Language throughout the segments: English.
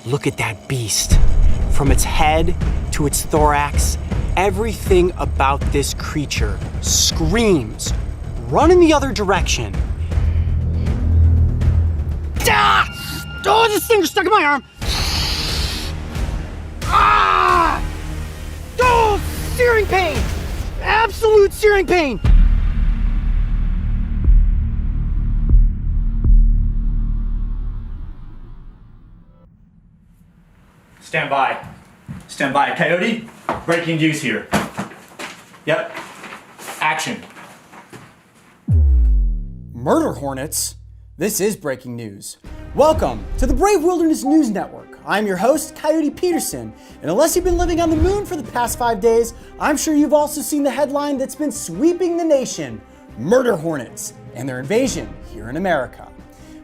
Look at that beast. From its head to its thorax, everything about this creature screams, run in the other direction. Ah! Oh, this thing is stuck in my arm. Ah! Oh, searing pain. Absolute searing pain. Stand by. Stand by. Coyote, breaking news here. Yep. Action. Murder hornets? This is breaking news. Welcome to the Brave Wilderness News Network. I'm your host, Coyote Peterson, and unless you've been living on the moon for the past 5 days, I'm sure you've also seen the headline that's been sweeping the nation: murder hornets and their invasion here in America.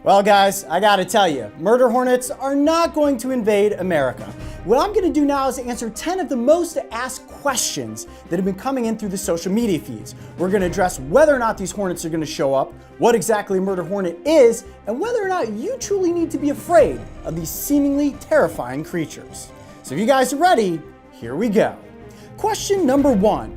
Well guys, I gotta tell you, murder hornets are not going to invade America. What I'm gonna do now is answer 10 of the most asked questions that have been coming in through the social media feeds. We're gonna address whether or not these hornets are gonna show up, what exactly a murder hornet is, and whether or not you truly need to be afraid of these seemingly terrifying creatures. So if you guys are ready, here we go. Question number 1,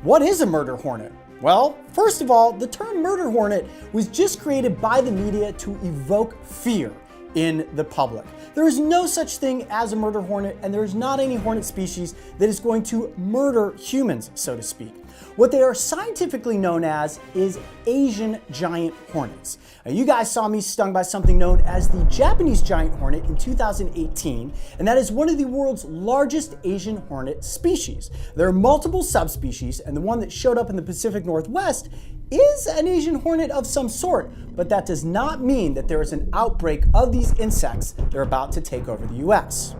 what is a murder hornet? Well, first of all, the term murder hornet was just created by the media to evoke fear in the public. There is no such thing as a murder hornet, and there is not any hornet species that is going to murder humans, so to speak. What they are scientifically known as is Asian giant hornets. Now, you guys saw me stung by something known as the Japanese giant hornet in 2018, and that is one of the world's largest Asian hornet species. There are multiple subspecies, and the one that showed up in the Pacific Northwest is an Asian hornet of some sort, but that does not mean that there is an outbreak of these insects that are about to take over the US.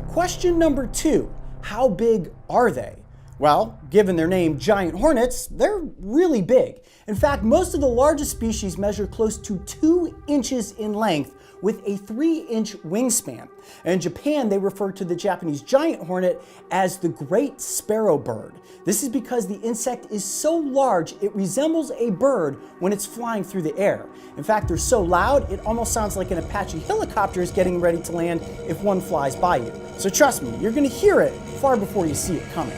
Question number 2, how big are they? Well, given their name, giant hornets, they're really big. In fact, most of the largest species measure close to 2 inches in length with a 3-inch wingspan. And in Japan, they refer to the Japanese giant hornet as the great sparrow bird. This is because the insect is so large, it resembles a bird when it's flying through the air. In fact, they're so loud, it almost sounds like an Apache helicopter is getting ready to land if one flies by you. So trust me, you're gonna hear it far before you see it coming.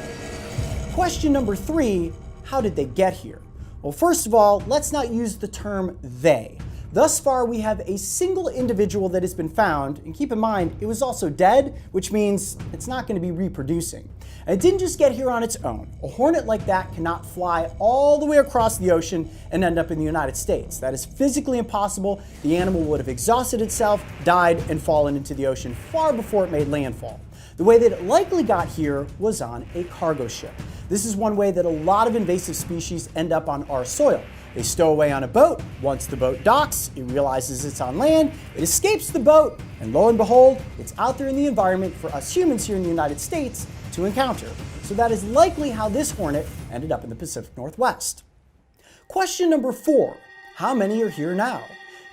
Question number 3, how did they get here? Well, first of all, let's not use the term they. Thus far, we have a single individual that has been found, and keep in mind, it was also dead, which means it's not going to be reproducing. And it didn't just get here on its own. A hornet like that cannot fly all the way across the ocean and end up in the United States. That is physically impossible. The animal would have exhausted itself, died, and fallen into the ocean far before it made landfall. The way that it likely got here was on a cargo ship. This is one way that a lot of invasive species end up on our soil. They stow away on a boat. Once the boat docks, it realizes it's on land, it escapes the boat, and lo and behold, it's out there in the environment for us humans here in the United States to encounter. So that is likely how this hornet ended up in the Pacific Northwest. Question number 4, how many are here now?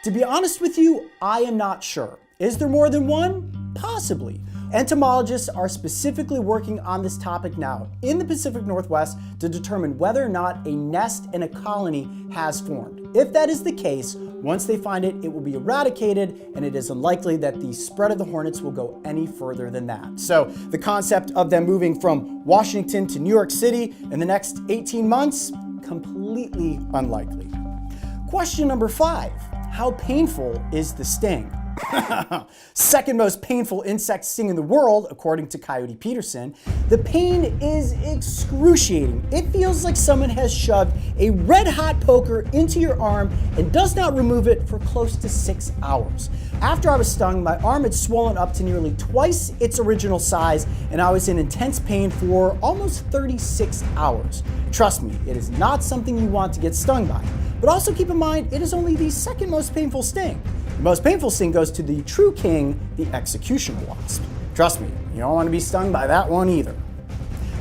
To be honest with you, I am not sure. Is there more than one? Possibly. Entomologists are specifically working on this topic now in the Pacific Northwest to determine whether or not a nest and a colony has formed. If that is the case, once they find it, it will be eradicated, and it is unlikely that the spread of the hornets will go any further than that. So the concept of them moving from Washington to New York City in the next 18 months, completely unlikely. Question number 5, how painful is the sting? Second most painful insect sting in the world, according to Coyote Peterson. The pain is excruciating. It feels like someone has shoved a red-hot poker into your arm and does not remove it for close to 6 hours. After I was stung, my arm had swollen up to nearly twice its original size, and I was in intense pain for almost 36 hours. Trust me, it is not something you want to get stung by. But also keep in mind, it is only the second most painful sting. The most painful sting goes to the true king, the executioner wasp. Trust me, you don't want to be stung by that one either.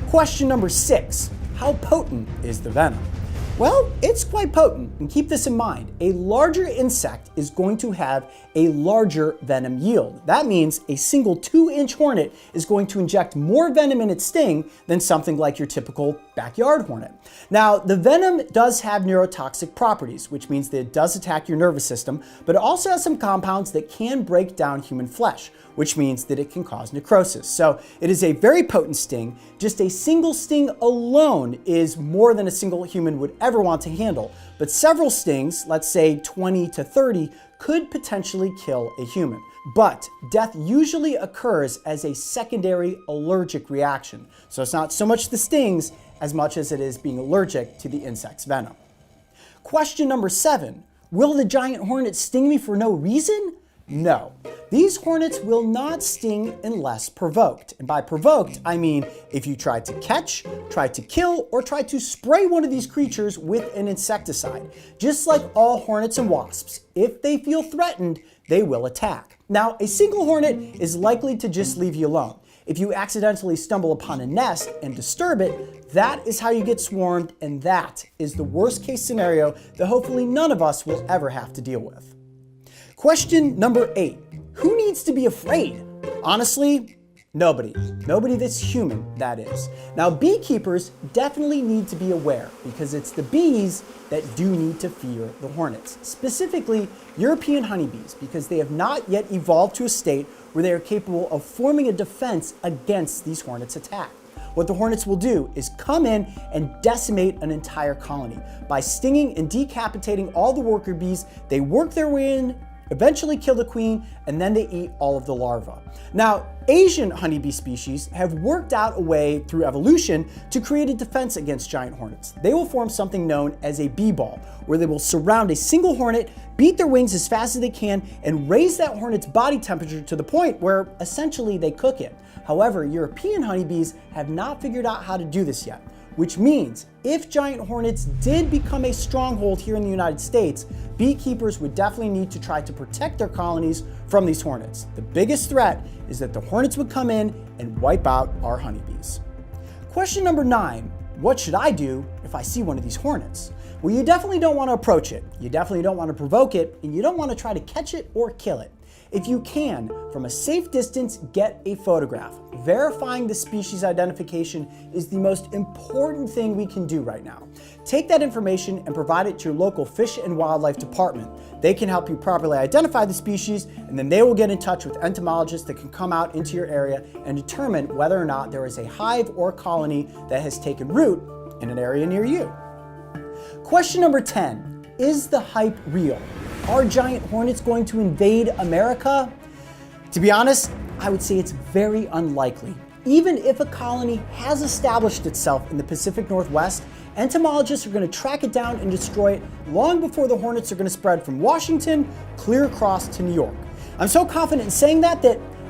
Question number 6, how potent is the venom? Well, it's quite potent, and keep this in mind. A larger insect is going to have a larger venom yield. That means a single 2-inch hornet is going to inject more venom in its sting than something like your typical backyard hornet. Now, the venom does have neurotoxic properties, which means that it does attack your nervous system, but it also has some compounds that can break down human flesh, which means that it can cause necrosis. So it is a very potent sting. Just a single sting alone is more than a single human would ever want to handle. But several stings, let's say 20 to 30, could potentially kill a human. But death usually occurs as a secondary allergic reaction. So it's not so much the stings as much as it is being allergic to the insect's venom. Question number 7, will the giant hornet sting me for no reason? No. These hornets will not sting unless provoked. And by provoked, I mean if you try to catch, try to kill, or try to spray one of these creatures with an insecticide. Just like all hornets and wasps, if they feel threatened, they will attack. Now, a single hornet is likely to just leave you alone. If you accidentally stumble upon a nest and disturb it, that is how you get swarmed, and that is the worst case scenario that hopefully none of us will ever have to deal with. Question number 8, who needs to be afraid? Honestly, nobody. Nobody that's human, that is. Now, beekeepers definitely need to be aware because it's the bees that do need to fear the hornets, specifically European honeybees, because they have not yet evolved to a state where they are capable of forming a defense against these hornets' attack. What the hornets will do is come in and decimate an entire colony. By stinging and decapitating all the worker bees, they work their way in, eventually kill the queen, and then they eat all of the larvae. Now, Asian honeybee species have worked out a way through evolution to create a defense against giant hornets. They will form something known as a bee ball, where they will surround a single hornet, beat their wings as fast as they can, and raise that hornet's body temperature to the point where essentially they cook it. However, European honeybees have not figured out how to do this yet, which means if giant hornets did become a stronghold here in the United States, beekeepers would definitely need to try to protect their colonies from these hornets. The biggest threat is that the hornets would come in and wipe out our honeybees. Question number 9, what should I do if I see one of these hornets? Well, you definitely don't want to approach it. You definitely don't want to provoke it, and you don't want to try to catch it or kill it. If you can, from a safe distance, get a photograph. Verifying the species identification is the most important thing we can do right now. Take that information and provide it to your local Fish and Wildlife department. They can help you properly identify the species, and then they will get in touch with entomologists that can come out into your area and determine whether or not there is a hive or colony that has taken root in an area near you. Question number 10, is the hype real? Are giant hornets going to invade America? To be honest, I would say it's very unlikely. Even if a colony has established itself in the Pacific Northwest, entomologists are going to track it down and destroy it long before the hornets are going to spread from Washington clear across to New York. I'm so confident in saying that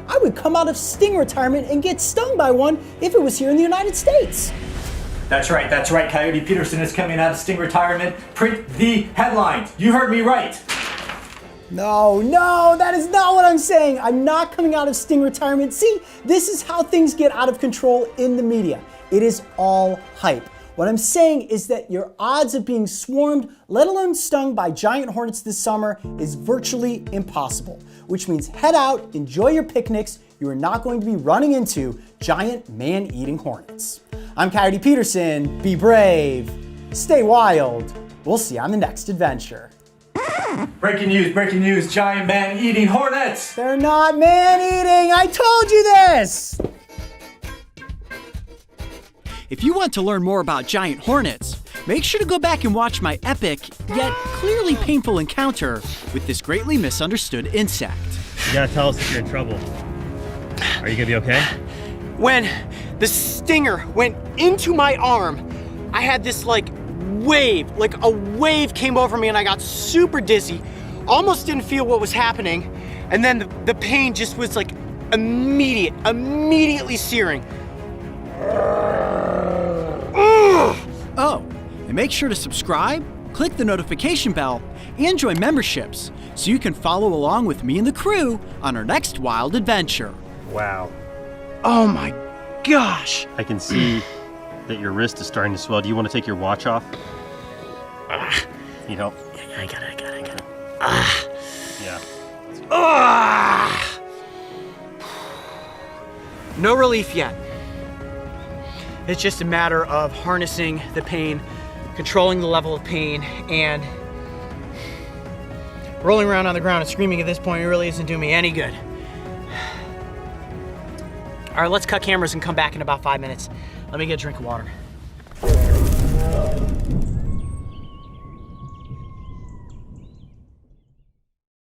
I would come out of sting retirement and get stung by one if it was here in the United States. That's right, Coyote Peterson is coming out of sting retirement. Print the headlines. You heard me right. No, that is not what I'm saying. I'm not coming out of sting retirement. See, this is how things get out of control in the media. It is all hype. What I'm saying is that your odds of being swarmed, let alone stung by giant hornets this summer, is virtually impossible, which means head out, enjoy your picnics. You are not going to be running into giant man-eating hornets. I'm Coyote Peterson. Be brave, stay wild. We'll see you on the next adventure. Breaking news, giant man-eating hornets! They're not man-eating, I told you this! If you want to learn more about giant hornets, make sure to go back and watch my epic, yet clearly painful encounter with this greatly misunderstood insect. You gotta tell us if you're in trouble. Are you gonna be okay? When the stinger went into my arm, I had this wave, a wave came over me and I got super dizzy, almost didn't feel what was happening, and then the pain just was immediately searing. Oh, and make sure to subscribe, click the notification bell, and join memberships so you can follow along with me and the crew on our next wild adventure. Wow. Oh my gosh. I can see that your wrist is starting to swell. Do you want to take your watch off? Need help? I got it. Yeah. No relief yet. It's just a matter of harnessing the pain, controlling the level of pain, and rolling around on the ground and screaming at this point really isn't doing me any good. All right, let's cut cameras and come back in about 5 minutes. Let me get a drink of water.